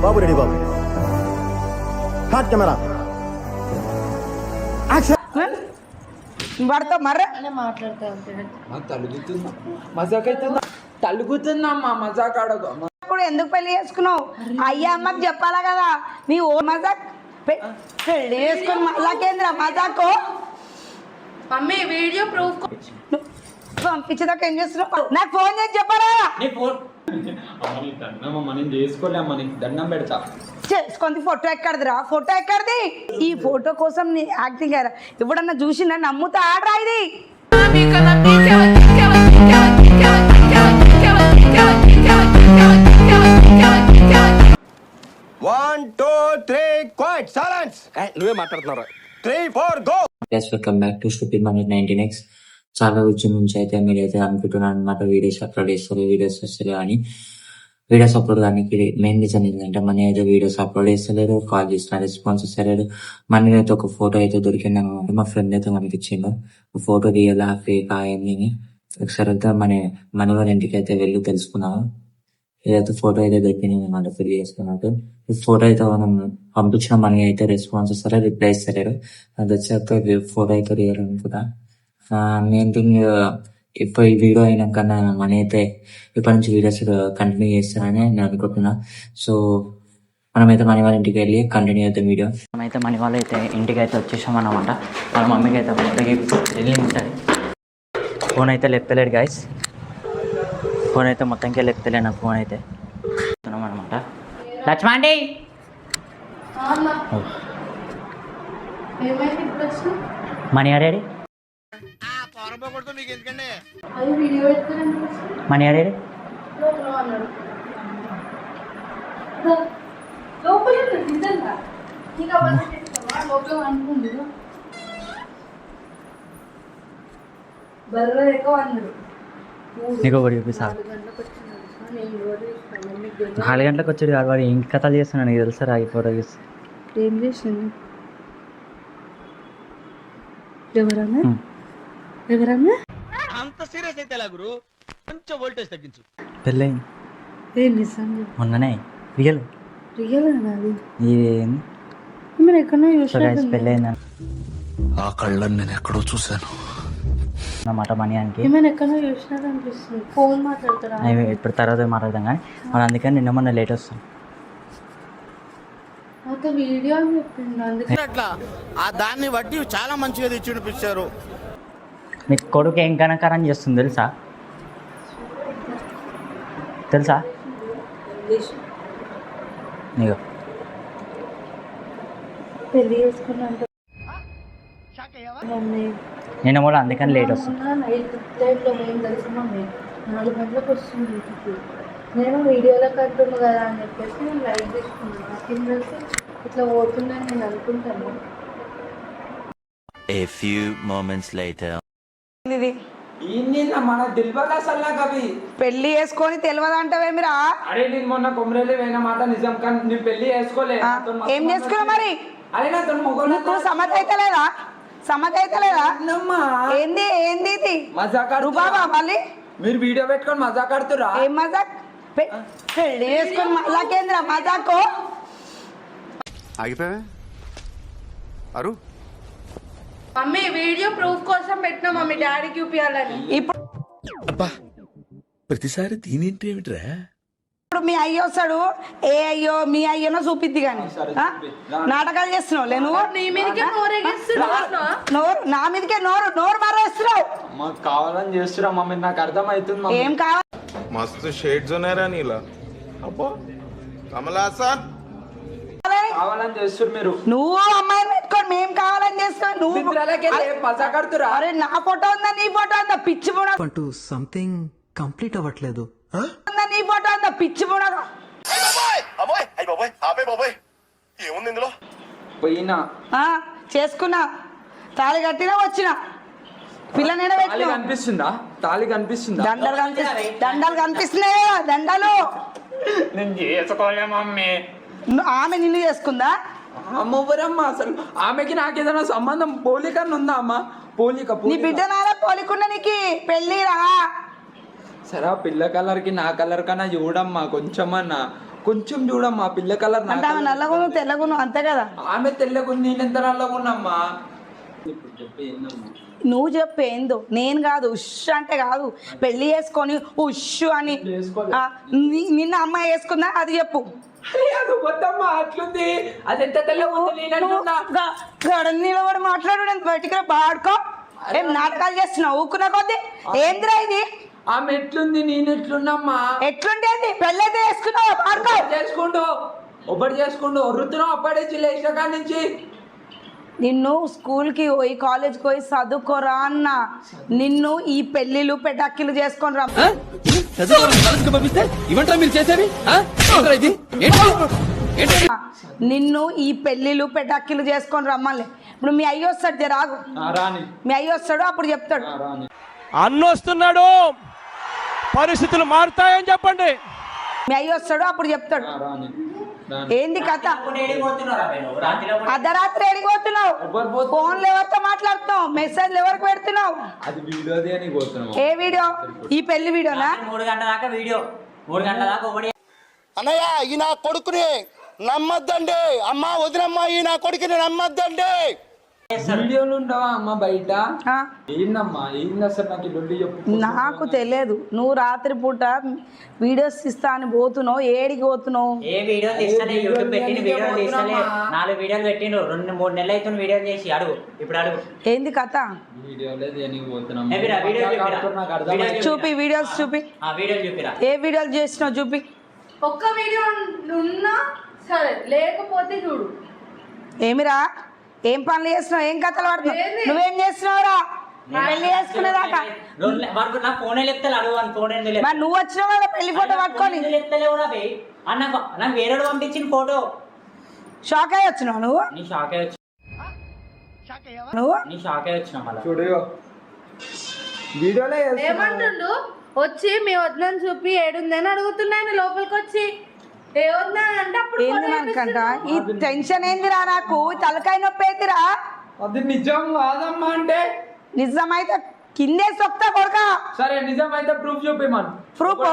బాబు ready బాబు. Hot camera వాడితో మర్ర తలుగుతుందమ్మా మజాక్ ఆడదు. ఇప్పుడు ఎందుకు పెళ్లి చేసుకున్నావు? అయ్యా అమ్మకి చెప్పాలా కదా నీ ఓ మజాక్. పెళ్లి చేసుకుని మజాకేంద్ర మజాకు. మమ్మీ వీడియో ప్రూఫ్ పంపించేదాకా ఏం చేస్తున్నావు? నాకు ఫోన్ చేసి చెప్పాలా? దండం పెడతా. చేసుకొని ఫోటో ఎక్కడిదిరా? ఫోటో ఎక్కడిది? ఈ ఫోటో కోసం నీ యాక్టింగ్ ఎవడన్నా చూసినా నమ్ముతా ఆడరా ఇది. One two three quiet silence. నువ్వే మాట్లాడుతున్నారా? 3 4 go. Welcome back to stupid money 19x. చాలా రోజుల నుంచి అయితే మీరైతే అనుకుంటున్నాను అనమాట వీడియోస్ అప్లోడ్ చేస్తారు, వీడియోస్ వస్తారు అని. వీడియోస్ అప్లోడ్ కానీ మెయిన్ రీజన్ ఏంటంటే మనీ అయితే వీడియోస్ అప్లోడ్ చేస్తలేరు, కాల్ చేసిన రెస్పాన్స్ ఇస్తలేరు. మనీ అయితే ఒక ఫోటో అయితే దొరికింది అనమాట. మా ఫ్రెండ్ అయితే మనకి ఇచ్చిండు ఫోటో, రియల్ ఫేక్ ఏంది ఒకసారి అయితే మనీ వాళ్ళ ఇంటికి అయితే వెళ్ళి తెలుసుకున్నాము. ఏదైతే ఫోటో అయితే దొరికింది అనమాట ఫిల్ చేసుకున్నట్టు. ఈ ఫోటో అయితే మనం పంపించిన మనీ అయితే రెస్పాన్స్ ఇస్తారో రిప్లై ఇస్తలేరు. అది వచ్చాక ఫోటో అయితే రియల్ అనుకుంటా. మెయిన్ థింగ్ ఇప్పుడు ఈ వీడియో అయినాక మనీ అయితే ఇప్పటి నుంచి వీడియోస్ కంటిన్యూ చేస్తానని నేను అనుకుంటున్నా. సో మనమైతే మనీ వాళ్ళ ఇంటికి వెళ్ళి కంటిన్యూ అవుతాం వీడియో. మనమైతే మనీ వాళ్ళు అయితే ఇంటికి అయితే వచ్చేసాం అన్నమాట. వాళ్ళ మమ్మీకి అయితే మొదటికి వెళ్ళి ఉంటుంది. ఫోన్ అయితే లేపుతలేడు గైస్, ఫోన్ అయితే మొత్తంకే లేపుతలే. నా ఫోన్ అయితే అనమాట. లక్ష్మాండి మనీ అడేడి, మనీ అడేడి. నీకు ఒకటి చూపిస్తా. 4 గంటలకు వచ్చాడు కాదు వాడు. ఏం కథలు చేస్తున్నాడు నీకు తెలుసా? ఈ ఫోటో చూసి ఏం చేసింది? ఎవరన్నా అంత సీరియస్ అయితే ఎలా గురు? కొంచెం వోల్టేజ్ తగ్గించు. పెళ్ళయింది ఏం నిజంగా మొన్ననే. రియల్ రియల్ అది ఏంది మీరు ఎక్కడో చూసారు. పెళ్ళయిందని ఆ కళ్ళని నేను ఎక్కడో చూశాను అన్నమాట. మనీ అని ఏమైనా ఎక్కడో చూసినారు అనిపిస్తుంది. ఫోన్ మాట్లాడతారా? ఇప్పుడు తర్వాత మాట్లాడదాం కానీ మనం అందుకని నిన్న మొన్న లేట్ వస్తాం. వీడియో అని చెప్పింది అందుకే. అట్లా ఆ దాన్ని బట్టి చాలా మంచిగా తెచ్చి చూపిస్తారు. నీ కొడుకు ఏం కనకారం చేస్తుంది తెలుసా? తెలుసా నీకు? పెళ్లి చేసుకున్నాను మమ్మీ. నిన్న కూడా అందుకని లేట్ వస్తాం. నైట్ ఫ్లైట్లో ఏం తెలుసు మమ్మీ 4 గంటలకు వస్తుంది ఇంటికి. నేను వీడియోలో కట్టుండు కదా అని చెప్పేసి నేను లైట్ తీసుకున్నాను. నాకేం తెలిసి ఇట్లా పోతుందని నేను అనుకుంటాను. A few moments later. ఇది మన తెలియదు అసలు నాకు అవి. పెళ్లి చేసుకొని తెలియదంటావేమిరా? అరే నేను మొన్న కొమ్మరేలి పోయిన మాట నిజం, కానీ నేను పెళ్లి చేసుకోలే. ఏం చేసుకున్నావు మరి? అరే నాతో మొగోళ్ళు నీకు సమజ్ అయితే లేదా? సమజ్ అయితే లేదా? ఏంది ఏంది ఇది మజాక్ రుబాబా? మళ్ళీ మీరు వీడియో పెట్టుకొని మజాక్ ఆడుతురా? ఏం మజాక్? పెళ్లి చేసుకొని మజాకేంద్ర మజాకు. ఆగిపోయావే అరు. మమ్మీ వీడియో ప్రూఫ్ కోసం పెట్టినా మమ్మీ డాడీకి చూపించాలని. ఇప్పుడు ప్రతిసారి దీనింటి ఏమిట్రా? ఇప్పుడు మీ అయ్య వస్తాడు, ఏ అయ్యో మీ అయ్యనో చూపిద్ది కానీ నాటకాలు చేస్తున్నావు లే నువ్వు. నీ మీదకే నోరు నా మీదకే నోరు మారేస్తున్నావు. మాకు కావాలని చేస్తురా మమ్మీ, నాకు అర్థమవుతుంది. ఏం కావాలి? मस्त शेड्स ఉన్నాయరా నీలా. అబ్బో కమల్ హాసన్ కావాలని చేస్తున్నారు మీరు. నువ్వు అమ్మాయిని పెట్టుకొని మేం కావాలని చేస్తావు. నువ్వు మజాక్ ఆడుతురా? అరే నా ఫోటో ఉందా నీ ఫోటో ఉందా? పిచ్చి కూడా అంటూ సంథింగ్ కంప్లీట్ అవ్వట్లేదు. ఉందా నీ ఫోటో ఉందా? పిచ్చి కూడా ఏముంది ఇందులో? పోయినా చేసుకున్నా, తాళి కట్టినా వచ్చిన పిల్ల నేను తాళి కనిపిస్తుందా? తాళి కనిపిస్తుందా? దండలు కనిపిస్తున్నాయి కదా దండలు. నేను చేసుకోలే మమ్మీ. ఆమె నిన్ను చేసుకుందా? అమ్మవరమ్మా అసలు ఆమెకి నాకేదైనా సంబంధం పోలికన్నా ఉందా అమ్మ? పోలిక నీ బిడ్డ నాలా పోలికుండా నీకు పెళ్ళిరా. సరే పిల్ల కలర్ కి నా కలర్ కన్నా చూడమ్మా కొంచెమన్నా. కొంచెం చూడమ్మా పిల్ల కలర్ అంటే ఆమె నల్లగును తెల్లగును అంతే కదా. ఆమె తెల్లగుంది నేను ఎంత నల్లగున్నమ్మా. ఇప్పుడు చెప్పి ఏందమ్మా నువ్వు చెప్పు ఏందో, నేను కాదు. ఉష్ అంటే కాదు, పెళ్లి చేసుకొని ఉష్ అని ఆ, నిన్న అమ్మాయి వేసుకుందా అది చెప్పు. అది వద్దమ్మా అట్లుంది, అది ఎంత తెల్లగుంది నేనంటున్నా. గడని నిలబడి మాట్లాడు, బయటికి పాడుకో. ఏం నాటకాలు చేస్తున్నావు ఊకున్న కొద్ది? ఏంద్రా ఇది? ఆమె ఎట్లుంది నేను ఎట్లున్నామ్మా. ఎట్లుంటేంది? పెళ్ళైతే వేసుకున్నావు పాడుకో. ఒకటి చేసుకుంటూ వృత్తున్నావు అప్పటి లేచిన కాడి నుంచి. నిన్ను స్కూల్కి పోయి కాలేజ్కి పోయి చదువుకోరా అన్న. నిన్ను ఈ పెళ్ళిళ్ళు పెటాకిలు చేసుకొని రా. నిన్ను ఈ పెళ్ళిళ్ళు పెటాకిలు చేసుకొని రమ్మలే. ఇప్పుడు మీ అయ్య వస్తాడు, రాగు. మీ అయ్య వస్తాడు, అప్పుడు చెప్తాడు. అన్నొస్తున్నాడు, పరిస్థితులు మారుతాయని చెప్పండి. మీ అయ్య వస్తాడు, అప్పుడు చెప్తాడు. ఏంది కథ? అర్ధరాత్రి ఎడిగిపోతున్నావు, ఫోన్లు ఎవరితో మాట్లాడుతున్నావు, మెసేజ్లు ఎవరికి పెడుతున్నావు? ఏ వీడియో? ఈ పెళ్లి వీడియోనా? 3 గంటల దాకా వీడియో, 3 గంటల దాకా ఒకటి. అన్నయ్య ఈ నా కొడుకుని నమ్మద్దండి, అమ్మ వదినమ్మ ఈ నా కొడుకుని నమ్మద్దండి. వీడియోలు ఉండవా అమ్మ బయట? ఆ? ఏందమ్మా ఏంది అసలు నాకు లొల్లి చెప్పు. నాకు తెలియదు. నువ్వు రాత్రి పూట వీడియోస్ ఇస్తా అని పోతున్నావు. ఏడికి పోతున్నావు? ఏ వీడియో తీస్తలే, యూట్యూబ్ పెట్టిన వీడియో తీస్తలే. 4 వీడియోలు పెట్టిండు, 2-3 నెలలు అవుతుంది వీడియో చేసి. అడుగు ఇప్పుడు అడుగు ఏంది కథ? వీడియోలే దేనికి పోతున్నాం. చూపి వీడియోస్ చూపి. వీడియోలు చూపిరా. ఏ వీడియోలు చేసినావు చూపి. ఒక్క వీడియో ఉన్నా సరే, లేకపోతే చూడు. ఏమిరా, ఏం పనులు చేస్తున్నావు, ఏం కథలు పడుతున్నావు? నువ్వేం చేస్తున్నావురా పెళ్లి చేసుకునేదాకా? నా ఫోనే చెప్తాను, అడుగు అని ఫోన్ ఎందుకు మరి నువ్వు వచ్చినావు కదా పెళ్లి ఫోటో పట్టుకొని. చెప్తలేవు అన్న, నాకు వేరే పంపించిన ఫోటో. షాక్ అయ్యి వచ్చినావు నువ్వు. నీ షాక్ అయ్యి నువ్వు నీ షాక్ అయ్యి వచ్చినావు మళ్ళీ. చూడు వీడియోలే ఏమంటుండు? వచ్చి మీ వద్దనని చూపి ఏడుందని అడుగుతున్నాను లోపలికి వచ్చి. ఏ వద్దనంటే అప్పుడు ఏంది మనకంట ఈ టెన్షన్ ఏందిరా? నాకు తలకాయ నొప్పి ఏందిరా? అది నిజం కాదమ్మా. అంటే నిజమైతే కిందే సొక్తా కొడక. సరే నిజమైతే ప్రూఫ్ చూపిమను. ప్రూఫ్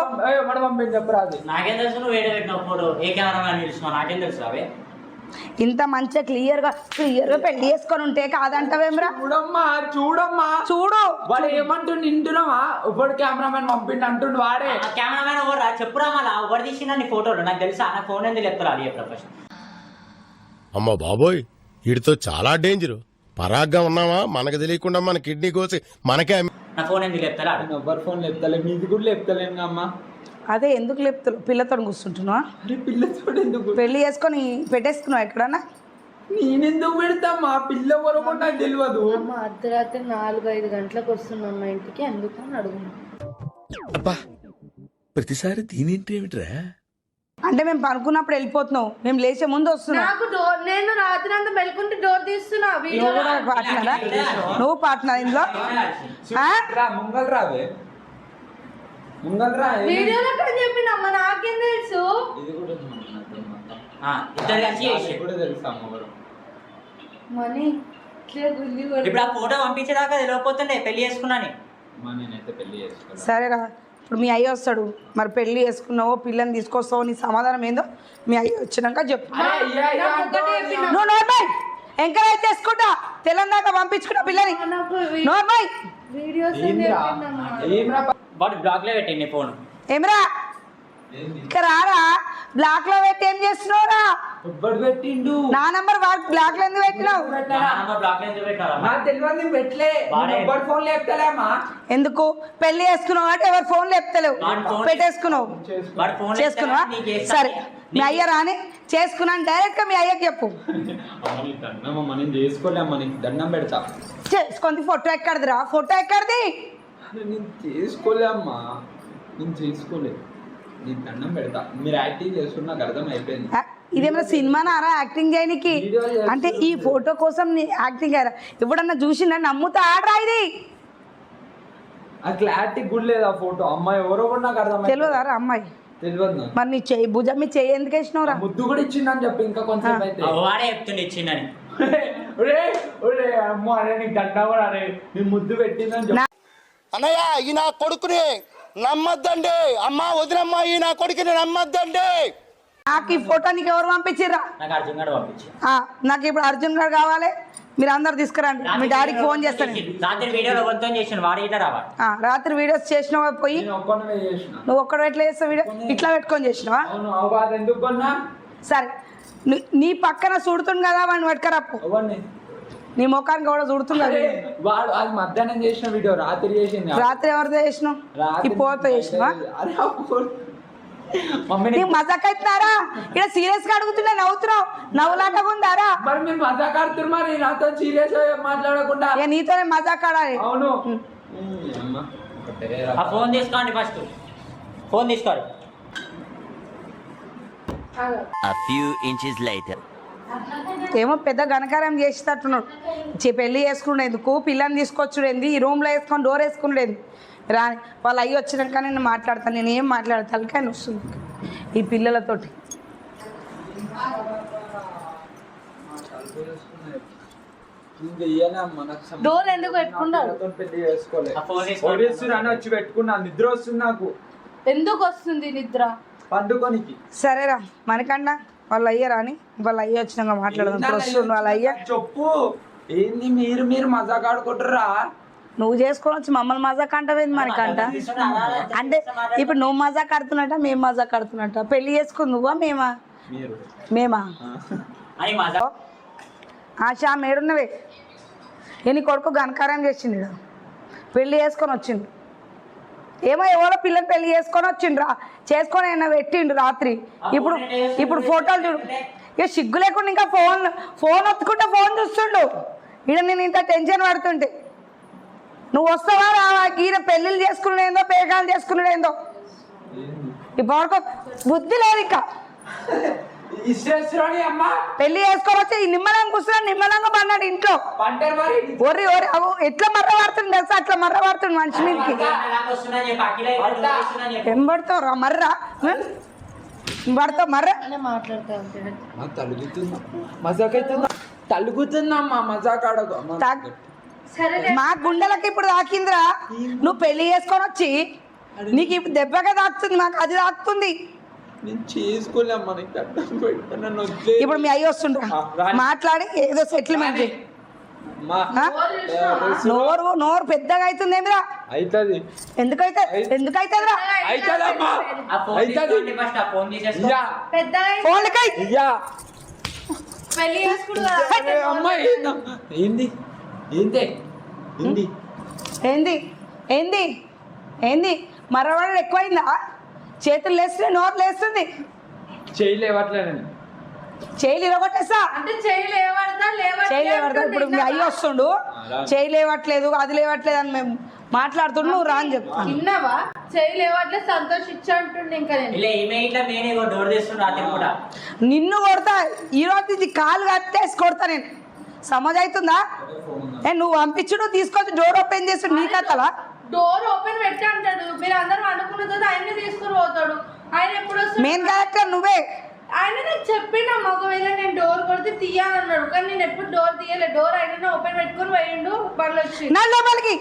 మనం పంపించి చెప్పరాదు. నాకేం తెలుసు నువ్వు వేరే పెట్టిన ఫోటో, ఏ కెమెరా నిలిచినావు, నాకేం తెలుసు అవే. ఇంత మంచిగా క్లియర్గా పెళ్లి చేసుకొని ఉంటే కాదంటావేమ్రా? చూడమ్మా చూడమ్మా చూడు. వాడు ఏమంటుండు వింటున్నావా? ఇప్పుడు కెమెరామెన్ పంపిండి అంటుండు వాడే. కెమెరామెన్ ఎవరు చెప్పురా? మళ్ళీ ఎవరు తీసిన నీ ఫోటోలు నాకు తెలుసా? నా ఫోన్ ఎందుకు చెప్తారు? అది ప్రొఫెషన్. అమ్మ బాబోయ్, వీడితో చాలా డేంజర్. పరాగ్గా ఉన్నావా, మనకు తెలియకుండా మన కిడ్నీ కోసి మనకే. నా ఫోన్ ఎందుకు చెప్తారా? ఎవరి ఫోన్ లేపుతలే, మీది కూడా లేపుతలేను అమ్మా. అదే ఎందుకు లేపుతావు? పిల్లతో కూర్చుంటున్నావా? అరే పిల్లతో ఎందుకు? పెళ్లి చేసుకొని పెట్టేసుకున్నావు ఎక్కడన్నా? నేనెందుకు పెడతామా? పిల్ల వరకు నాకు తెలియదు. అమ్మ అర్ధరాత్రి 4-5 గంటలకు వస్తున్నాం మా ఇంటికి, ఎందుకు అని అడుగున్నాం. అబ్బా ప్రతిసారి దీనింటి ఏమిట్రా? అంటే మేము పనుకున్నప్పుడు వెళ్ళిపోతున్నావు, మేము లేచే ముందు వస్తున్నావు. నాకు డోర్, నేను రాత్రి అంతా మెలుకుంటే డోర్ తీస్తున్నా. నువ్వు కూడా పార్ట్నరా? నువ్వు పార్ట్నర్ ఇందులో? ముంగల్ రావే, ముంగల్ రా. వీడియోలో ఎక్కడ చెప్పినమ్మా, నాకేం తెలుసు. ఇది కూడా ఇద్దరు కలిసి చేసి కూడా తెలుసు అమ్మ. మనీ ఇప్పుడు ఆ ఫోటో పంపించేదాకా తెలియకపోతుండే పెళ్లి చేసుకున్నాని. నేనైతే పెళ్లి చేసుకోవాలి. సరేరా, ఇప్పుడు మీ అయ్య వస్తాడు. మరి పెళ్లి చేసుకున్నావో పిల్లని తీసుకొస్తావో నీ సమాధానం ఏందో మీ అయ్య వచ్చినాక చెప్పు. నువ్వు నోర్మై ఎంకరేజ్ చేసుకుంటా, తెలంగాణ పంపించుకుంటా పిల్లని. నోర్మై వీడియోస్ వాడు బ్లాక్ లో పెట్టింది నీ ఫోన్. ఏమిరా ఇక్కడ రారా? బ్లాక్ లో పెట్టి ఏం చేస్తున్నావురా? పెట్టిండు నా నంబర్ వాడు బ్లాక్ లో ఎందుకు పెట్టినావు? బ్లాక్ లో ఎందుకు పెట్టారా? నాకు తెలియదు పెట్టలే. ఎవరి ఫోన్ లేపుతలేమా? ఎందుకు? పెళ్లి చేసుకున్నావు అంటే ఎవరు ఫోన్ లేపుతలేవు, పెట్టేసుకున్నావు. చేసుకున్నావా? సరే మీ అయ్య రాని చేసుకున్నాను డైరెక్ట్ గా మీ అయ్యకి చెప్పు. దండమ్మా నేను చేసుకోలేమ్మా, నీకు దండం పెడతా. చేసుకుంది. ఫోటో ఎక్కడిదిరా? ఫోటో ఎక్కడిది? నేను చేసుకోలేమ్మా, నేను చేసుకోలేదు. నీకు దండం పెడతా. మీరు యాక్టింగ్ చేస్తున్నా నాకు అర్థం అయిపోయింది. ఇదేమైనా సినిమా నారా యాక్టింగ్ చేయనికి? అంటే ఈ ఫోటో కోసం యాక్టింగ్ అయ్యారా? ఎప్పుడన్నా చూసిందా? నమ్ముతా ఆడరా ఇది? ఆ క్లారిటీ కూడా లేదు ఆ ఫోటో. అమ్మాయి ఎవరో కూడా నాకు అర్థం తెలియదారా అమ్మాయి? తెలియదు. మరి నీ చెయ్యి భుజం మీ చెయ్యి ఎందుకు వేసినవురా? ముద్దు కూడా ఇచ్చిందని చెప్పి ఇంకా కొంచెం అయితే వాడే చెప్తుండే ఇచ్చిందని. అమ్మో అరే నీకు దండ కూడా అరే నీ ముద్దు పెట్టిందని చెప్పి. అన్నయ్య ఈ నా కొడుకుని నమ్మద్దండి, అమ్మ వదినమ్మ ఈ నా కొడుకుని నమ్మద్దండి. నాకు ఈ ఫోటో నీకు ఎవరు పంపించిర్రా? నాకు అర్జున్ గారు పంపించి నాకు ఇప్పుడు అర్జున్ గారు కావాలి, మీరు అందరు తీసుకురండి. మీ డాడీకి ఫోన్ చేస్తాను. రాత్రి వీడియోలో వంతం చేసిన వాడు ఇట్లా రావాలి. రాత్రి వీడియోస్ చేసినావా? పోయి నువ్వు ఒక్కడ ఎట్లా చేస్తావు వీడియో? ఇట్లా పెట్టుకొని చేసినావా? సరే, నీ పక్కన చూడుతుంది కదా వాడిని పట్టుకరాపు. నీ ముఖానికి కూడా చూడుతుంది కదా. వాడు అది మధ్యాహ్నం చేసిన వీడియో రాత్రి చేసింది. రాత్రి ఎవరితో చేసినావు? ఈ పోతో చేసినావా? నీకు మజాక్ అవుతున్నారా? ఇక్కడ సీరియస్ గా అడుగుతున్నా, నవ్వుతున్నావు. నవ్వులాటగా ఉందారా? మరి మీరు మజాక్ ఆడుతున్నారు, మరి నాతో సీరియస్ మాట్లాడకుండా. నీతోనే మజాక్ ఆడాలి. అవును. ఆ ఫోన్ తీసుకోండి, ఫస్ట్ ఫోన్ తీసుకోండి. A few inches later. ఏమో పెద్ద ఘనకారం చేసేటట్టున్నాడు. పెళ్లి చేసుకునేందుకు పిల్లని తీసుకొచ్చుడేంది, ఈ రూమ్లో వేసుకొని డోర్ వేసుకునేది రాని. వాళ్ళు అయ్యి వచ్చినాక నేను మాట్లాడతాను. నేను ఏం మాట్లాడతాను? తలకాయ వస్తుంది ఈ పిల్లలతోటి. డోర్ ఎందుకు పెట్టుకున్నాడు? వచ్చి పెట్టుకున్నా, నిద్ర వస్తుంది నాకు. ఎందుకు వస్తుంది నిద్ర? పండుకోనికి. సరేరా మనకన్నా వాళ్ళు అయ్యారా అని, వాళ్ళు అయ్యి వచ్చినాక మాట్లాడదాం. ఇప్పుడు వస్తుంది వాళ్ళ అయ్యా. చెప్పు ఏంది? మీరు మజాక్ ఆడుకుంటారా? నువ్వు చేసుకొని వచ్చి మమ్మల్ని మజాక్ అంటవేంది మనకంట? అంటే ఇప్పుడు నువ్వు మజాక్ ఆడుతున్నట్ట, మేము మజాక్ ఆడుతున్నట్ట? పెళ్లి చేసుకుంది నువ్వా మేమా? మేమా? ఆశా మేడున్నవే. నీ కొడుకు ఘనకారం చేసిండు, పెళ్లి చేసుకొని వచ్చిండు. ఏమో ఎవరో పిల్లలు పెళ్లి చేసుకొని వచ్చిండ్రా, చేసుకొని అయినా పెట్టిండు రాత్రి. ఇప్పుడు ఫోటోలు చూడు. ఇక సిగ్గు లేకుండా ఇంకా ఫోన్ ఒత్తుకుంటే ఫోన్ చూస్తుండు. ఈడ నేను ఇంత టెన్షన్ పడుతుంటే నువ్వు వస్తావా రావా? ఈయన పెళ్ళిళ్ళు చేసుకునేందో, పేకాలు చేసుకునేందో. ఇప్పుడు బుద్ధి లేదు ఇంకా. పెళ్లి చేసుకొని వచ్చి నిమ్మలంగా కూర్చున్నా, నిమ్మలంగా పన్నాడు ఇంట్లో. ఒర్రి ఒర్రి ఎట్లా మర్ర పడుతుంది తెలుసా? అట్లా మర్ర పడుతుంది మనిషి మీదకి. ఏం పడతావు మర్ర? పడతావు మర్ర? తలుగుతుందమ్మా మజాక్ ఆడకు. మా గుండెలకి ఇప్పుడు తాకిందిరా. నువ్వు పెళ్లి చేసుకొని వచ్చి నీకు ఇప్పుడు దెబ్బగా తాకుతుంది, మాకు అది తాకుతుంది. నేను చేసుకోలేమ్మా, ఇప్పుడు మీ అయ్యి వస్తుండ్రు, మాట్లాడి ఏదో సెటిల్మెంట్. నోరు పెద్దగా అవుతుంది ఏమిరా? ఎందుకైతే ఎందుకైతుందిరా? పెళ్లి ఏంది ఏంది ఏంది ఏంది ఏంది ఏంది? మరవాడు ఎక్కువైందా? చేతులు లేస్తున్నాయి, నోరు లేస్తుంది. చేయలేవట్లేనండి, చేయలు ఇరగొట్టేసా అంటే చేయలేవడతా. ఇప్పుడు మీ అయ్యి వస్తుండు, చేయలేవట్లేదు, అది లేవట్లేదు అని మేము మాట్లాడుతుండు. నువ్వు రా అని చెప్తాను. విన్నావా? చేయలేవట్లేదు, సంతోషించు అంటుండే. ఇంకా నిన్ను కొడతా ఈ రోజు నుంచి కాలు కట్టేసి కొడతా నేను. సమజ్ అవుతుందా? నువ్వు పంపించుడు, తీసుకొచ్చి డోర్ ఓపెన్ చేసి నీ కథలా? డోర్ ఓపెన్ పెట్టి అంటాడు. మీరు అందరూ అనుకున్న తర్వాత ఆయన్ని తీసుకుని పోతాడు. ఆయన ఎప్పుడు మెయిన్ క్యారెక్టర్ నువ్వే. ఆయన నాకు చెప్పిన ఒకవేళ నేను డోర్ కొడితే తీయాలన్నాడు, కానీ నేను ఎప్పుడు డోర్ తీయలే. డోర్ ఆయన ఓపెన్ పెట్టుకుని పోయిండు. బండ్లు వచ్చి నా లోపలికి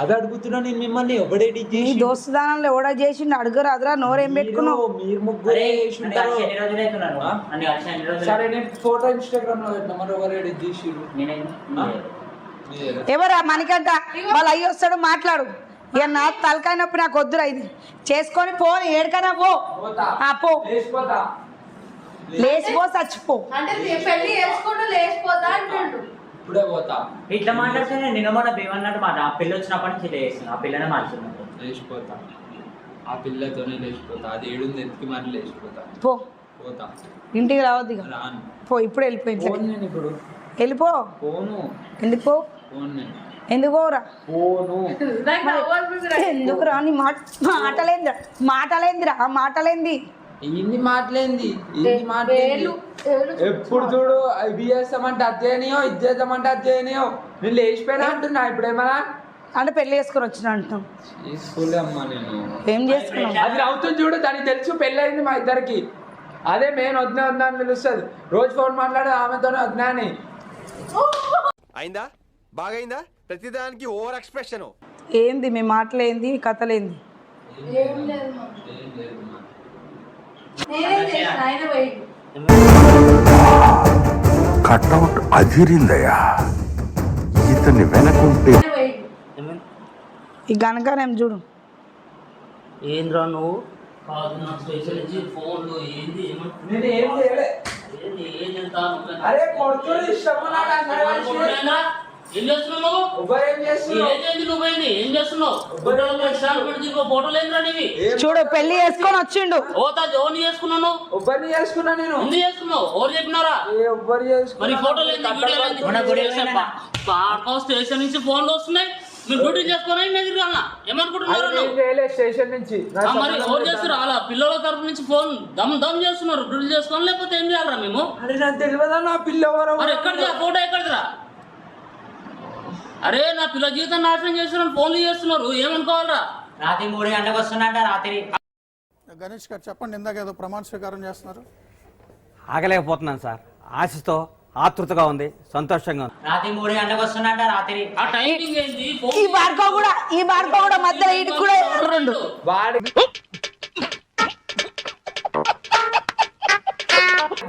అది అడుగుతున్నా నేను మిమ్మల్ని. ఎవడేడి నీ దోస్తుదానంలో ఎవడ చేసిండు అడుగురు అదరా. నోరేం పెట్టుకున్నావు? మీరు ముగ్గురే. సరే నేను ఫోటో ఇన్స్టాగ్రామ్ లో పెట్టినా, మరి ఎవరు చేసిండు? ఎవరా? మనకంట వాళ్ళు అయ్యి వస్తాడు, మాట్లాడు. ఇక నా తలకాయ నొప్పి, నాకు వద్దురా ఇది. చేసుకొని పో, ఏడుకైనా పో. లేచిపో, చచ్చిపో. అంటే పెళ్లి చేసుకుంటూ లేచిపోతా అంటుండు. ఇప్పుడే పోతా. ఇట్లా మాట్లాడుతున్నా నిన్న మన ఏమన్నట్టు మాట. ఆ పిల్ల వచ్చినప్పటి నుంచి లేస్తున్నాను, ఆ పిల్లనే మార్చుకున్నాను. లేచిపోతా, ఆ పిల్లతోనే లేచిపోతా. అది ఏడుంది ఎత్తుకి మరి లేచిపోతా. పో, పోతా. ఇంటికి రావద్దు ఇక. రాను. పో, ఇప్పుడు వెళ్ళిపోయింది. నేను ఇప్పుడు వెళ్ళిపో. పోను. ఎందుకు పో? ఎందుకు పోరా? పోను. ఎందుకు రా? నీ మాటలేందిరా మాటలేంది? ఏంది మాటలేంది? ఏంది మాటలేంది? ఎప్పుడు చూడు ఇది చేస్తామంటే అది చేయనియో, ఇది చేద్దామంటే అది చేయనియో. నేను లేచిపోయినా అంటున్నా. ఇప్పుడు ఏమన్నా అంటే పెళ్లి చేసుకుని వచ్చిన అంటున్నాం. చేసుకోలే అమ్మా నేను. ఏం చేసుకున్నావు? అది అవుతుంది చూడు, దానికి తెలుసు పెళ్ళి అయింది మా ఇద్దరికి. అదే మెయిన్ వద్దా వద్దా అని పిలుస్తుంది. రోజు ఫోన్ మాట్లాడే ఆమెతోనే వద్దా అని. అయిందా? బాగైందా? ప్రతిదానికి ఓవర్ ఎక్స్ప్రెషన్. ఏంది మీ మాటలేంది, కథలేంది? ఏం లేదు. నేనేం చేసిన ఆయన పోయిండు. కట్అవుట్ అదిరిందయ్యా ఇతన్ని వెనకుంటే ఆయన పోయిండు. ఈ గనకనేం చూడు. ఏంద్రా నువ్వు కాదు నా స్పెషల్ ఇచ్చి ఫోన్లు ఏంది నేను ఏం చేయలే. ఏం అరే కొడుతుడు ఇష్టమా నాకు అందరి మనిషి. ఏం చేస్తున్నావు ఎవరు ఏం చేస్తున్నావు? నువ్వేంది ఏం చేస్తున్నావు ఫోటోలు ఏంద్రా నీవి చూడు పెళ్లి చేసుకొని వచ్చిండు. ఓని చేసుకున్నాను ఎవరిని చేసుకున్నా నేను? ఎందుకు చేసుకున్నావు ఎవరు చెప్పినారా ఎవ్వరు మరి చేసుకున్నా? ఫోటోలు ఏంది వీడియో స్టేషన్ నుంచి ఫోన్లు వస్తున్నాయి మీరు డ్యూటీ చేసుకున్నా ఎదురుగా ఏమనుకుంటున్నారు ఏం చేయలే స్టేషన్ నుంచి. మరి ఎవరు చేస్తారు అలా పిల్లల తరపు నుంచి ఫోన్ దమ్ చేస్తున్నారు డ్యూటీ చేసుకోవాలి లేకపోతే ఏం చేయాలరా మేము అరే నాకు తెలియదా నా పిల్ల ఎవరో? మరి ఎక్కడిది ఆ ఫోటో ఎక్కడిదిరా అరే నా పిల్ల జీవితం నాశనం చేస్తున్నారు ఫోన్లు చేస్తున్నారు ఏమనుకోవాలరా రాత్రి 3 గంటలకు వస్తున్నట్ట రాత్రి. గణేష్ గారు చెప్పండి, ఇందాక ఏదో ప్రమాణ స్వీకారం చేస్తున్నారు. ఆగలేకపోతున్నాను సార్. ఆశతో ఆతృతగా ఉంది, సంతోషంగా ఉంది. రాత్రి 3 గంటలకు వస్తున్నట్ట రాత్రి. ఆ టైమింగ్ ఏంది ఈ బార్కో కూడా మధ్యలో ఇటు కూడా రెండు. వాడి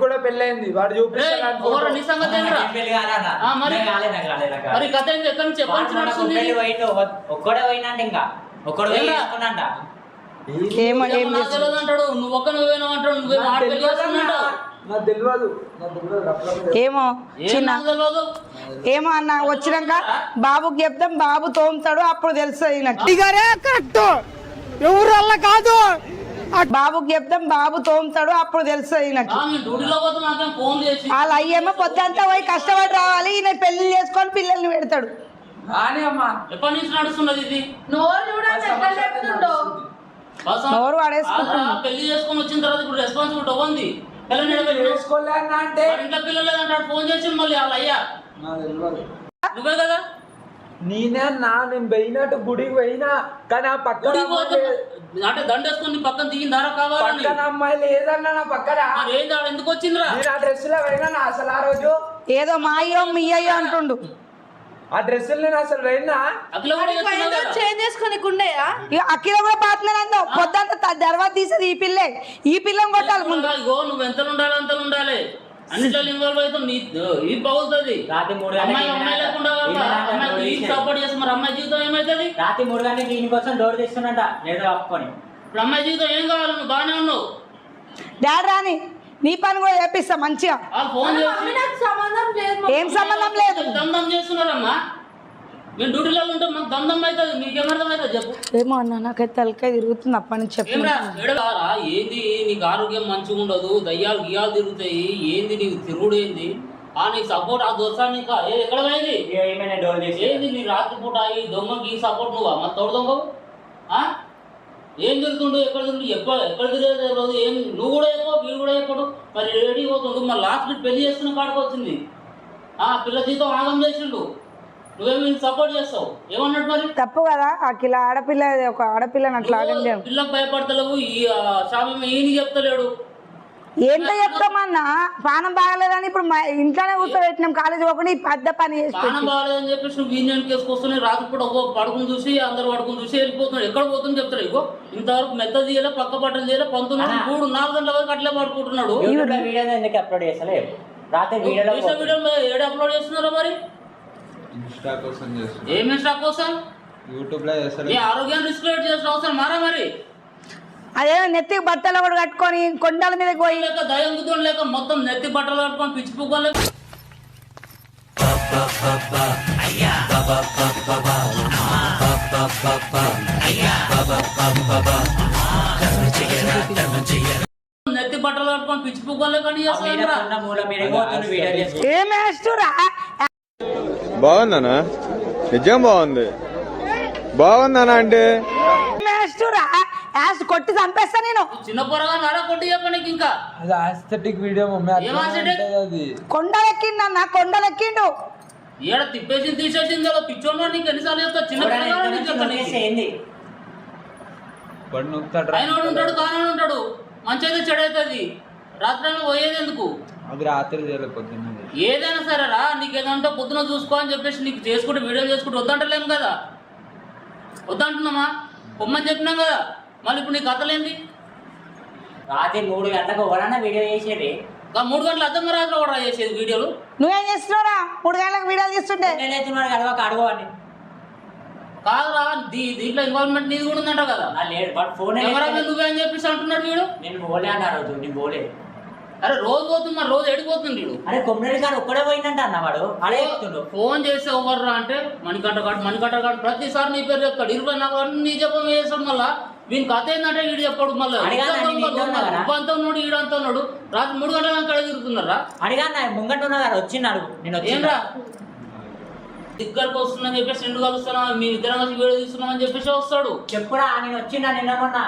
కూడా పెళ్ళైంది. వాడు చూపిస్తాడు నీ సంగతి ఏంట్రా? ఆ, మరి కథ ఏంది ఎక్కడి నుంచి ఎప్పటి నుంచి నడుస్తుంది ఒక్కడే పోయినంట. ఇంకా ఒక్కడు పోయినంట. ఏమో ఏం నాకు తెలియదు అంటాడు నువ్వు ఒక్క నువ్వేనా అంటాడు నువ్వే మాట పెళ్లి చేసుకున్నాడు నాకు తెలియదు. ఏమో చిన్న తెలియదు ఏమో అన్న వచ్చినాక బాబుకి చెప్తాం, బాబు తోముతాడు అప్పుడు తెలుస్తుంది నాకు. ఎవరు అలా కాదు. బాబుకి చెప్తాం, బాబు తోముతాడు అప్పుడు తెలుస్తుంది నాకు. నేను డ్యూటీలో పోతే నాకేం ఫోన్ చేసి వాళ్ళ అయ్యేమో పొద్దంతా పోయి కష్టపడి రావాలి, ఈయన పెళ్లి చేసుకొని పిల్లల్ని పెడతాడు. కానీ అమ్మా ఎప్పటి నుంచి నడుస్తున్నది ఇది నోరు చూడండి ఎట్లా చెప్తుండో. నోరు వాడేసుకుంటున్నాడు. పెళ్లి చేసుకొని వచ్చిన తర్వాత ఇప్పుడు రెస్పాన్సిబిలిటీ అవ్వండి చేసుకోలేనా అంటే ఇంట్లో పిల్లలు లేదంటాడు ఫోన్ చేసి మళ్ళీ వాళ్ళ అయ్యా నాకు తెలియదు. నువ్వే కదా నేనే నా నేను పోయినట్టు గుడికి పోయినా కానీ ఆ పక్కన గుడికి పోతే అంటే దండేసుకొని పక్కన దిగిన ధర కావాలని పక్కన అమ్మాయి లేదన్నా నా పక్కన. మరి ఏంది ఆడ ఎందుకు వచ్చిందిరా నేను ఆ డ్రెస్ లో పోయినా అసలు ఆ రోజు ఏదో మా అయ్యో మీ అయ్యో అంటుండు. ఆ డ్రెస్ నేను అసలు పోయినా. అఖిల కూడా చెప్తున్నా కదా. చేంజ్ చేసుకొని ఉండేయా? ఇక అఖిల కూడా పాత్రనందో పొద్దంతా తర్వాత తీసేది ఈ పిల్లని కొట్టాలి ముందు. ఇగో నువ్వు ఎంతలు ఉండాలి అంతలు ఉండాలి అన్నిట్లో ఇన్వాల్వ్ అవుతావు నీ ఈ పగులుతుంది అమ్మాయి లేకుండా అమ్మాయి సపోర్ట్ చేస్తే మరి అమ్మాయి జీవితం ఏమవుతుంది రాత్రి 3 గంటలకి ఇంటి కోసం డోర్ తెస్తున్నట లేదా ఆపుకొని. ఇప్పుడు అమ్మాయి జీవితం ఏం కావాలి నువ్వు బాగానే ఉన్నావు డాడీ రాని నీ పని కూడా చేపిస్తా మంచిగా. వాళ్ళు ఫోన్ చేసి నాకు సంబంధం లేదు. ఏం సంబంధం లేదు. దమ్ చేస్తున్నారమ్మా మేము డ్యూటీలో ఉంటాం మాకు దమ్ అవుతుంది మీకేమర్థం అవుతుంది చెప్పు ఏమో అన్న నాకైతే తలకాయ తిరుగుతుంది అప్పటి నుంచి చెప్పి. ఏమరా ఎడగారా ఏంది నీకు ఆరోగ్యం మంచిగా ఉండదు దయ్యాలు గియాలు తిరుగుతాయి ఏంది నీకు తిరుగుడు ఏంది నీకు సపోర్ట్ ఆ దోస్తా నీకు ఎక్కడ పోయింది ఏంది నీ రాత్రిపూట ఈ దొంగకి ఈ సపోర్ట్ నువ్వా మరి తోడు దొంగవు ఏం తిరుగుతుండు ఎక్కడ తిరుగుతు ఎక్కడ తిరిగే రోజు ఏం నువ్వు కూడా ఎక్కువ వీడు కూడా ఎక్కువ మరి రెడీ పోతుండు మరి లాస్ట్ బిట్ పెళ్లి చేసుకున్న కాడికి వచ్చింది పిల్ల జీతం ఆగం చేసిండు నువ్వేమి సపోర్ట్ చేస్తావు ఏమన్నట్టు మరి తప్పు కదా అఖిల ఆడపిల్ల ఒక ఆడపిల్లని అట్లా ఆగలేము. పిల్లకు భయపడతలేవు ఈ శాపం ఈయన చెప్తలేడు ఏంటో చెప్తామన్నా పానం బాగలేదని ఇప్పుడు ఇంట్లోనే కూర్చోబెట్టినాం కాలేజీ పోకుండా ఈ పెద్ద పని చేసి పానం బాగాలేదని చెప్పేసి నువ్వు యూనియన్ కేసుకొస్తున్నాయి రాత్రిపూట పడుకుని చూసి అందరు పడుకుని చూసి వెళ్ళిపోతున్నాడు ఎక్కడ పోతుంది చెప్తారు ఇగో ఇంతవరకు మెత్త తీయలే పక్క బట్టలు తీయలే 19 4 గంటల వరకు అట్లే పడుకుంటున్నాడు ఎందుకు అప్లోడ్ చేస్తలే రాత్రి వీడియో ఏడు అప్లోడ్ చేస్తున్నారా మరి ఏం ఇన్స్టా కోసం యూట్యూబ్ లో చేస్తారు. నీ ఆరోగ్యాన్ని రిస్క్ చేసిన అవసరం మారా మరి అదే నెత్తికి బట్టలు కూడా కట్టుకొని కొండల మీద పోయి లేక దయం గుద్దుని లేక మొత్తం నెత్తి బట్టలు కట్టుకొని పిచ్చి పువ్వులు నెత్తి బట్టలు కట్టుకొని పిచ్చి పువ్వులు కానీ ఏమేస్తురా బాగుందనా నిజం బాగుందనా అంటే ఏమేస్తురా యాస్ కొట్టి చంపేస్తా నేను. చిన్న పొరగా నడ కొట్టి చెప్పడానికి ఇంకా అది ఆస్థెటిక్ వీడియో మమ్మీ అది కొండలెక్కిండన్న కొండలెక్కిండు ఏడ తిప్పేసి తీసేసింది పిచ్చోడు నీకు ఎన్నిసార్లు చెప్తా చిన్న ఆయన ఉంటాడు కాని ఉంటాడు మంచి అయితే చెడవుతుంది రాత్రి పోయేది ఎందుకు అది రాత్రి పొద్దున్న ఏదైనా సరేరా నీకు ఏదంటే పొద్దున చూసుకో అని చెప్పేసి నీకు చేసుకుంటే వీడియోలు చేసుకుంటే వద్దంటలేము కదా వద్దంటున్నామా పొమ్మని చెప్పినాం కదా మళ్ళీ ఇప్పుడు నీ కథలేంది రాత్రి 3 గంటలకు ఎవరన్నా వీడియో చేసేది 3 గంటల అర్ధరాత్రి కూడా చేసేది వీడియోలు. నువ్వేం చేస్తున్నావురా 3 గంటలకు వీడియోలు తీస్తుంటే? నేనైతున్నాడు కలవక అడగవని కాదురా, దీంట్లో ఇన్వాల్వ్మెంట్ నీది కూడా ఉందంట కదా. లేదు వాడు ఫోన్ నువ్వేం చెప్పేసి అంటున్నాడు వీడు. నేను పోలే అన్న రోజు, నేను పోలే. అరే రోజు పోతున్నా, రోజు ఎడిపోతుంది వీడు. అరే కొమ్మరెడ్డి గారు ఒక్కడే పోయిందంట అన్న వాడు అడే చెప్తుండు. ఫోన్ చేస్తే ఎవర్రా అంటే మణికంఠ గారు ప్రతిసారి నీ పేరు చెప్తాడు. 24 గంటలు నీ చెప్పం చేస్తాం. మళ్ళా వీని కథ ఏంటంటే వీడు చెప్పాడు. మళ్ళీ అంతా ఉన్నాడు, ఈడంతా ఉన్నాడు. రాత్రి 3 గంటల కడ తిరుగుతున్నారా? అడిగా ముంగంట ఉన్నా కదా వచ్చిన్నాడు. నేను ఏంరా దగ్గరకు వస్తుందని చెప్పేసి 2 కలుస్తున్నా, మీ ఇద్దరం కలిసి వీడియో తీస్తున్నామని చెప్పేసి వస్తాడు. చెప్పురా నేను వచ్చిందా నిన్న మొన్న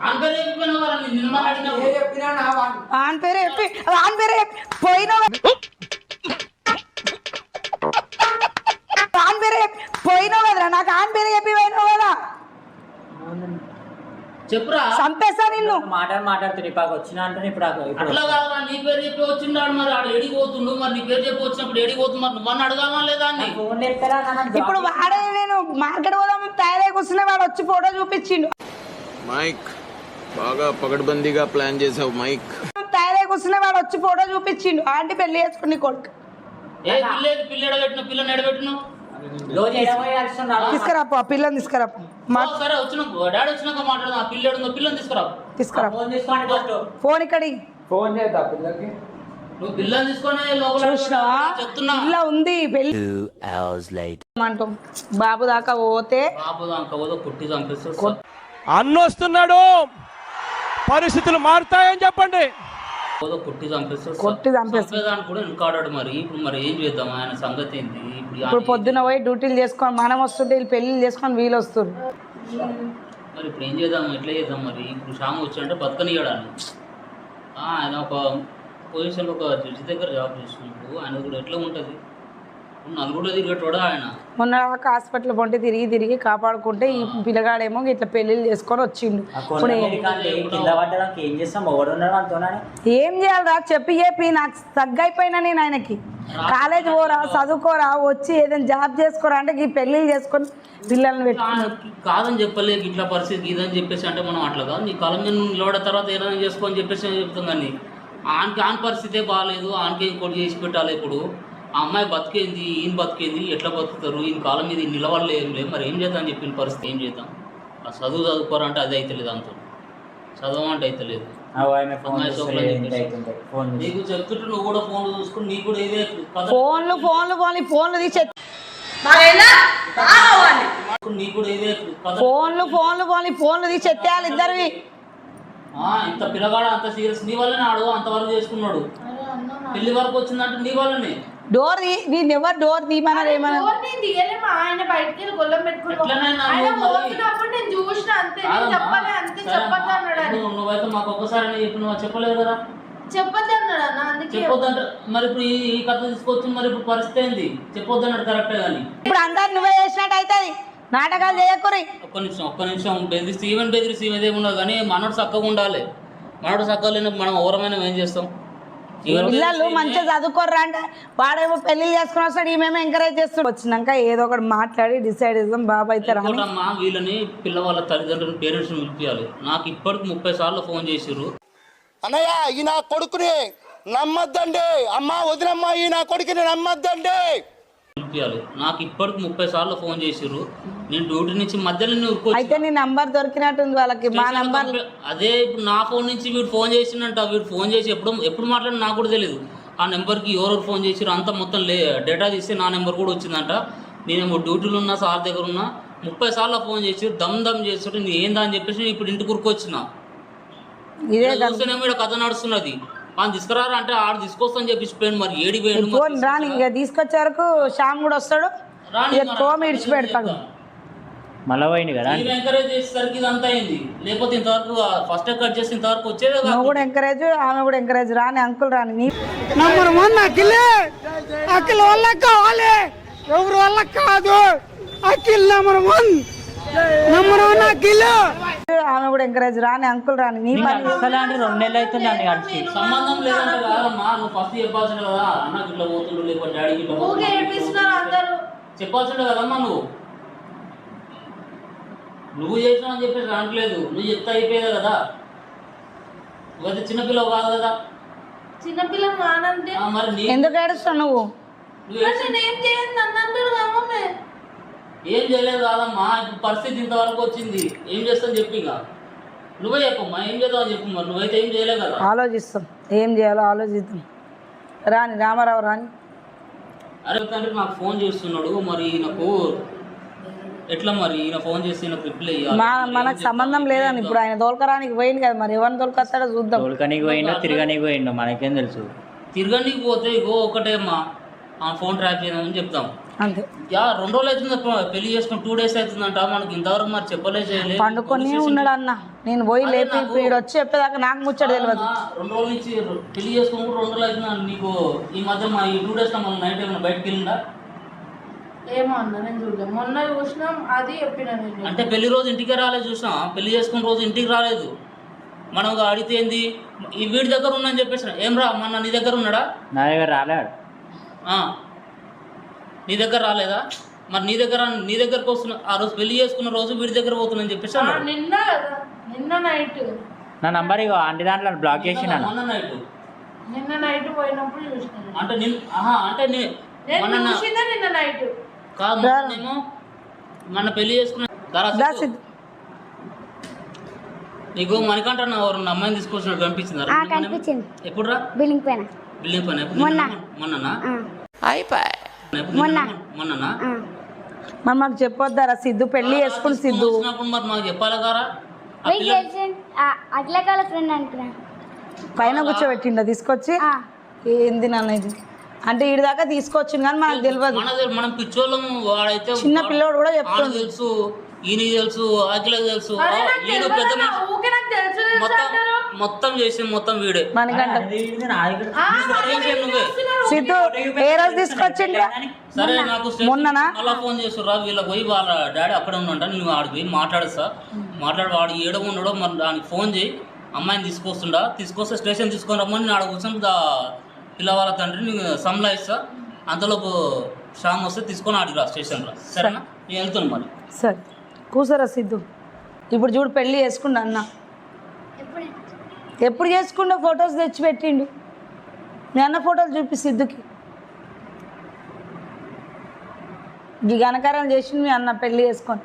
ఆన్ పేరే చెప్పి పోయినావు. ఆన్ పేరే పోయినావు కదరా, నాకు ఆన్ పేరే చెప్పి పోయినావు కదా. చెప్పురా, చంపేస్తా నిన్ను. మాట్లాడుతుంది ఇప్పటికి వచ్చినా అంటే ఇప్పుడు అట్లా కాదురా, నీ పేరు చెప్పి వచ్చిండాడు. మరి ఆడు ఎడిపోతుండు, మరి నీ పేరు చెప్పి వచ్చినప్పుడు ఎడిపోతుంది. మరి నువ్వు అడగామా లేదా అని. ఇప్పుడు వాడే నేను మార్కెట్ పోదాం తయారై కూర్చున్నా వాడు వచ్చి ఫోటో చూపించిండు. మైక్ బాగా పగడ్బందీగా ప్లాన్ చేసావు మైక్. తయారై కూర్చున్నా వాడు వచ్చి ఫోటో చూపించిండు. ఆంటీ పెళ్లి చేసుకుని కొడుకు పిల్ల ఎడబెట్టిన పిల్లని ఎడబెట్టిన తీసుకురాపో, ఆ పిల్లని తీసుకురాపో. సరే వచ్చినాక డాడీ వచ్చినాక మాట్లాడదాం. ఆ పిల్లడు పిల్లని తీసుకురా. ఫోన్ ఇక్కడి ఫోన్ చేద్దా పిల్లకి. నువ్వు పిల్లని తీసుకొని చూసినావా పిల్ల ఉంది పెళ్లి అంటాం. బాబు దాకా పోతే పుట్టి చంపేస్తాడు. అన్నొస్తున్నాడు, పరిస్థితులు మారుతాయని చెప్పండి. పుట్టి చంపేస్తాడు. కొట్టి చంపేస్తాడు కూడా ఇంకాడాడు. మరి ఇప్పుడు మరి ఏం చేద్దాం, ఆయన సంగతి ఏంటి? ఇప్పుడు పొద్దున పోయి డ్యూటీలు చేసుకొని మనం వస్తుంటే వీళ్ళు పెళ్లిళ్ళు చేసుకొని వీళ్ళు వస్తారు. మరి ఇప్పుడు ఏం చేద్దాం, ఎట్లా చేద్దాం? మరి ఇప్పుడు షాము వచ్చాడంటే బతకనియడాన్ని. ఆయన ఒక పొజిషన్లో ఒక జడ్జి దగ్గర జాబ్ చేస్తున్నాడు. ఆయన కూడా ఎట్లా ఉంటుంది, నలుగురు తిరిగేటోడా ఆయన. మొన్న హాస్పిటల్ పొంటి తిరిగి కాపాడుకుంటే ఈ పిల్లగాడేమో ఇట్లా పెళ్లిళ్ళు చేసుకొని వచ్చిండు. ఇప్పుడు ఏం చేయాలరా చెప్పి నాకు తగ్గైపోయినా నేను ఆయనకి. కాలేజ్ పోరా, చదువుకోరా, వచ్చి ఏదైనా జాబ్ చేసుకోరా అంటే ఈ పెళ్లిళ్ళు చేసుకొని పిల్లల్ని పెట్టుకున్నారు. కాదని చెప్పలేదు ఇట్లా పరిస్థితి ఇదని చెప్పేసి అంటే మనం అట్లా కాదు. నీ కాలం మీద నిలబడిన తర్వాత ఏదైనా చేసుకోని చెప్పేసి చెప్తాం. కానీ ఆన్ పరిస్థితే బాగాలేదు, ఆన్కి ఇంకోటి చేసి పెట్టాలి. ఇప్పుడు ఆ అమ్మాయి బతికేంది, ఈయన బతికేంది, ఎట్లా బతుకుతారు? ఈయన కాలం మీద నిలవడలే ఏం లేదు. మరి ఏం చేద్దాం చెప్పిన పరిస్థితి ఏం చేద్దాం? ఆ చదువుకోరంటే అది అయితే లేదు, అంత చదవమంటే అయితే లేదు. నీకు చెప్తుంటే నువ్వు కూడా ఫోన్లు చూసుకుని నీకు కూడా ఇదే ఫోన్లు తీసే నీకు కూడా ఇదే ఫోన్లు తీసి ఎత్తేయాలి ఇద్దరివి. ఇంత పిల్లగాడు అంత సీరియస్ నీ వల్లనే ఆడు అంతవరకు చేసుకున్నాడు. పెళ్లి వరకు వచ్చిందంటే నీ వల్లనే. డోర్ నేను ఎవరు డోర్ తీయమన్నారు ఏమన్నా? ఆయన బయటకి గొల్లం పెట్టుకున్నప్పుడు నేను చూసిన అంతే, నువ్వైతే మాకు ఒక్కసారి చెప్పి చెప్పలేదు కదా. చెప్పొద్దు అన్నాడు అన్న, అందుకే చెప్పొద్దంటే మరి ఇప్పుడు ఈ కథ తీసుకొచ్చి మరి ఇప్పుడు పరిస్థితి ఏంది? చెప్పొద్దు అన్నాడు కరెక్టే. కానీ ఇప్పుడు అందరు నువ్వే చేసినట్టు అవుతుంది, నాటకాలు చేయకూరి. ఒక్క నిమిషం బెదిరిస్తే ఇదేమి ఉండదు. కానీ మనోడు చక్కగా ఉండాలి. మనోడు చక్కగా లేనప్పుడు మనం ఎవరమైనా ఏం చేస్తాం? పిల్లలు మంచిగా చదువుకోర్రా అంటే వాడేమో పెళ్లి చేసుకుని వస్తాడు, ఈమెమో ఎంకరేజ్ చేస్తాడు. వచ్చినాక ఏదో ఒకటి మాట్లాడి డిసైడ్ చేద్దాం. బాబు అయితే రామ్మా, వీళ్ళని పిల్లవాళ్ళ తల్లిదండ్రులు పేరెంట్స్ పిలిపించాలి. నాకు ఇప్పటికి 30 సార్లు ఫోన్ చేసిర్రు. అన్నయ్య ఈ నా కొడుకుని నమ్మద్దండి, అమ్మా వదినమ్మా ఈ నా కొడుకుని నమ్మద్దండి పిలిపించాలి. నాకు ఇప్పటికి 30 సార్లు ఫోన్ చేసిర్రు. నేను డ్యూటీ నుంచి మధ్యలో అయితే నీ నంబర్ దొరికినట్టుంది వాళ్ళకి. మా నంబర్ అదే ఇప్పుడు నా ఫోన్ నుంచి వీడు ఫోన్ చేసిండంట. వీడు ఫోన్ చేసి ఎప్పుడు మాట్లాడి నాకు కూడా తెలియదు. ఆ నెంబర్కి ఎవరెవరు ఫోన్ చేసిరు అంతా మొత్తం డేటా తీస్తే నా నెంబర్ కూడా వచ్చిందంట. నేనేమో డ్యూటీలో ఉన్నా, సార్ దగ్గర ఉన్నా. 30 సార్లు ఫోన్ చేసి దమ్ చేస్తుంటే నేను ఏందా అని చెప్పేసి ఇప్పుడు ఇంటి కూరుకొచ్చిన. ఇదే చూస్తేనేమో ఇక్కడ కథ నడుస్తున్నది. వాళ్ళు తీసుకురారా అంటే ఆడు తీసుకొస్తాను చెప్పి మరి ఏడి రాని ఇక తీసుకొచ్చే వరకు శ్యామ్ కూడా వస్తాడు, ఇడిచి పెడతాడు. మళ్ళీ పోయింది కదా. ఎంకరేజ్ చేసేసరికి ఇదంతా అయింది. లేకపోతే ఇంతవరకు ఫస్ట్ కట్ చేసి ఇంతవరకు వచ్చేది. నువ్వు కూడా ఎంకరేజ్, ఆమె కూడా ఎంకరేజ్. రాని అంకుల్ రాని నంబర్ 1 అఖిల్ వల్ల కావాలి, ఎవరి వల్ల కాదు. అఖిల్ నంబర్ 1 అఖిల్. ఆమె కూడా ఎంకరేజ్. రాని అంకుల్ రాని నీ పని 2 నెలలు అవుతుంది. సంబంధం లేదంటే కాదమ్మా, నువ్వు ఫస్ట్ చెప్పాల్సింది కదా. అన్నకి ఇట్లా పోతుండు, లేకపోతే డాడీకి ఇట్లా చెప్పాల్సిండే కదమ్మా. నువ్వు చేసినావు అని చెప్పేసి రావట్లేదు. నువ్వు చెప్తే అయిపోయేది కదా. నువ్వైతే చిన్నపిల్లవు కాదు కదా. చిన్నపిల్లని కానంటే మరి ఎందుకు ఏడుస్తావు నువ్వు? నేనేం చేయను నన్ను అంటాడు కమ్మమ్మే. ఏం చేయలేదు కాదమ్మా, ఇప్పుడు పరిస్థితి ఇంతవరకు వచ్చింది, ఏం చేస్తాను చెప్పి ఇక నువ్వే చెప్పమ్మా, ఏం చేద్దామని చెప్పు. మరి నువ్వైతే ఏం చేయలేవు కదా. ఆలోచిస్తాం, ఏం చేయాలో ఆలోచిద్దాం. రాని రామారావు రాని. అరే తండ్రి నాకు ఫోన్ చేస్తున్నాడు, మరి నాకు ఎట్లా మరి ఈయన ఫోన్ చేసి నాకు రిప్లై మనకు సంబంధం లేదని ఇప్పుడు ఆయన తోలుకరానికి పోయింది కదా, మరి ఎవరిని తోలుకొస్తాడో చూద్దాం. తోలుకనికి పోయిండో తిరగనికి పోయిండో మనకేం తెలుసు. తిరగడానికి పోతే ఇగో ఒకటే అమ్మా, ఆ ఫోన్ ట్రాప్ చేయమని చెప్తాం అంతే. 2 రోజులు అవుతుంది పెళ్లి చేసుకుని 2 days అవుతుందంట, మనకి ఇంతవరకు మరి చెప్పలే చేయలేదు. పండుకొని ఉన్నాడు అన్న, నేను పోయి లేపి ఇప్పుడు వచ్చి చెప్పేదాకా నాకు ముచ్చట తెలియదు. 2 రోజుల నుంచి పెళ్లి చేసుకుని 2 రోజులు అవుతుంది నీకు. ఈ మధ్య మా ఈ 2 days మనం నైట్ ఏమైనా బయటకు వెళ్ళిందా? ఏమో అన్న నేను చూడలేదు, మొన్న చూసినాం అది చెప్పిన నేను. అంటే పెళ్లి రోజు ఇంటికే రాలేదు, చూసినా పెళ్లి చేసుకున్న రోజు ఇంటికి రాలేదు. మనం అడిగితే ఏంది ఈ వీడి దగ్గర ఉన్నాఅని చెప్పేసిన, ఏం రా మొన్న నీ దగ్గర ఉన్నాడా? నా దగ్గర రాలేడు. నీ దగ్గర రాలేదా? మరి నీ దగ్గరకు వస్తున్నా, ఆ రోజు పెళ్లి చేసుకున్న రోజు వీడి దగ్గర పోతున్నాని చెప్పేసి నిన్న నైట్ నా నంబర్ ఇగో ఆంటీ దాంట్లో బ్లాక్ చేసిన. నిన్న నైట్ పోయినప్పుడు చూసినాను. అంటే నిన్న నైట్ కాదు, నేను మన పెళ్లి చేసుకున్న నీకు మణికంఠ అమ్మాయిని తీసుకొచ్చినట్టు కనిపించింది. ఎప్పుడు రా? బిల్డింగ్ పైన మొన్ననా? మొన్ననా? మరి మాకు చెప్పొద్దారా సిద్ధు పెళ్లి చేసుకుని సిద్ధు మరి మాకు చెప్పాలి కదా. పైన కూర్చోబెట్టిండ తీసుకొచ్చి. ఏంది నాన్న ఇది అంటే ఈడి దాకా తీసుకొచ్చింది కానీ మనకు తెలియదు. మనం పిచ్చోళ్ళము, వాడైతే చిన్న పిల్లోడు కూడా చెప్తాడు. తెలుసు, ఈయన తెలుసు, అఖిలకు తెలుసు, పెద్ద మొత్తం చేసి మొత్తం వీడే. సిద్ధు ఏ రోజు తీసుకొచ్చిండ్రా? సరే నాకు మొన్ననా? అలా ఫోన్ చేస్తుర్రా, వీళ్ళకి పోయి వాళ్ళ డాడీ అక్కడ ఉన్నంట, నువ్వు ఆడిపోయి మాట్లాడతా వాడు ఏడో ఉండడో మరి దానికి ఫోన్ చేయి, అమ్మాయిని తీసుకొస్తే స్టేషన్ తీసుకొని రమ్మని నేను ఆడ కూర్చొని పిల్లవాళ్ళ తండ్రి నేను సంలాయిస్తా, అంతలోపు శ్యామ్ వస్తే తీసుకొని ఆడిరా స్టేషన్లో. సరేనా? నేను వెళ్తాను మరి. సరే కూసరా సిద్ధు. ఇప్పుడు చూడు పెళ్ళి చేసుకుండా అన్న ఎప్పుడు చేసుకుండా ఫొటోస్ తెచ్చి పెట్టిండు. మీ అన్న ఫోటోలు చూపి సిద్ధుకి. ఈ ఘనకారం చేసిండు మీ అన్న పెళ్ళి చేసుకొని.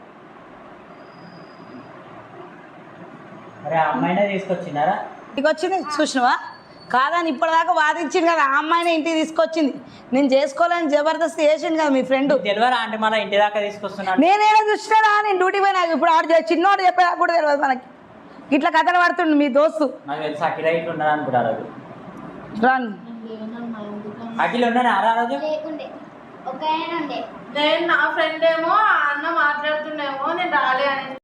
ఇంటికి వచ్చింది చూసినవా కాదని ఇప్పటిదాకా వాదించింది కదా, ఆ అమ్మాయిని ఇంటికి తీసుకొచ్చింది. నేను చేసుకోవాలని జబర్దస్త్ చేసింది కదా మీ ఫ్రెండ్. అంటే మన ఇంటి దాకా తీసుకొస్తున్నాడు. నేనేదో చూసినా, నేను డ్యూటీ పోయినా. ఇప్పుడు ఆడు చిన్నోడు చెప్పేదాకా కూడా తెలియదు మనకి. ఇట్లా కథలు పడుతుండు మీ దోస్తు. రాను అఖిల్ ఉన్నాడు నేను నా ఫ్రెండ్ ఏమో అన్న మాట్లాడుతుండేమో నేను రాలే అని